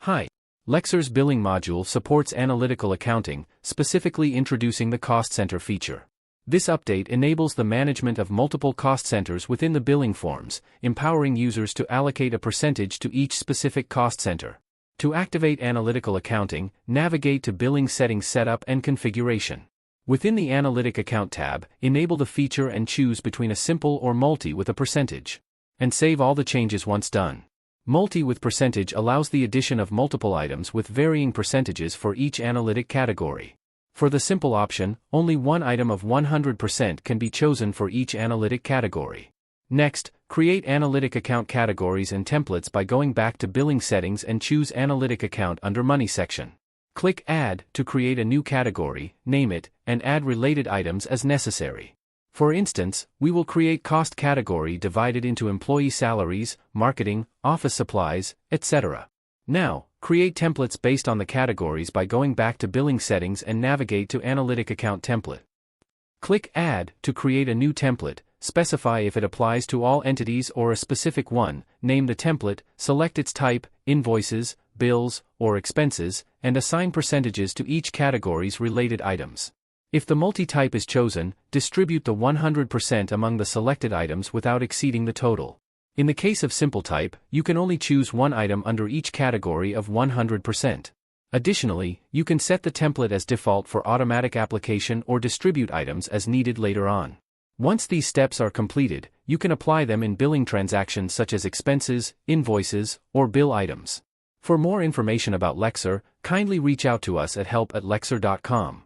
Hi. Lexzur's billing module supports analytical accounting, specifically introducing the cost center feature. This update enables the management of multiple cost centers within the billing forms, empowering users to allocate a percentage to each specific cost center. To activate analytical accounting, navigate to Billing Settings Setup and Configuration. Within the Analytic Account tab, enable the feature and choose between a simple or multi with a percentage. And save all the changes once done. Multi with percentage allows the addition of multiple items with varying percentages for each analytic category. For the simple option, only one item of 100% can be chosen for each analytic category. Next, create analytic account categories and templates by going back to Billing Settings and choose Analytic Account under Money section. Click Add to create a new category, name it, and add related items as necessary. For instance, we will create cost category divided into employee salaries, marketing, office supplies, etc. Now, create templates based on the categories by going back to Billing Settings and navigate to Analytic Account Template. Click Add to create a new template, specify if it applies to all entities or a specific one, name the template, select its type, invoices, bills, or expenses, and assign percentages to each category's related items. If the multi-type is chosen, distribute the 100% among the selected items without exceeding the total. In the case of simple type, you can only choose one item under each category of 100%. Additionally, you can set the template as default for automatic application or distribute items as needed later on. Once these steps are completed, you can apply them in billing transactions such as expenses, invoices, or bill items. For more information about Lexzur, kindly reach out to us at help@lexzur.com.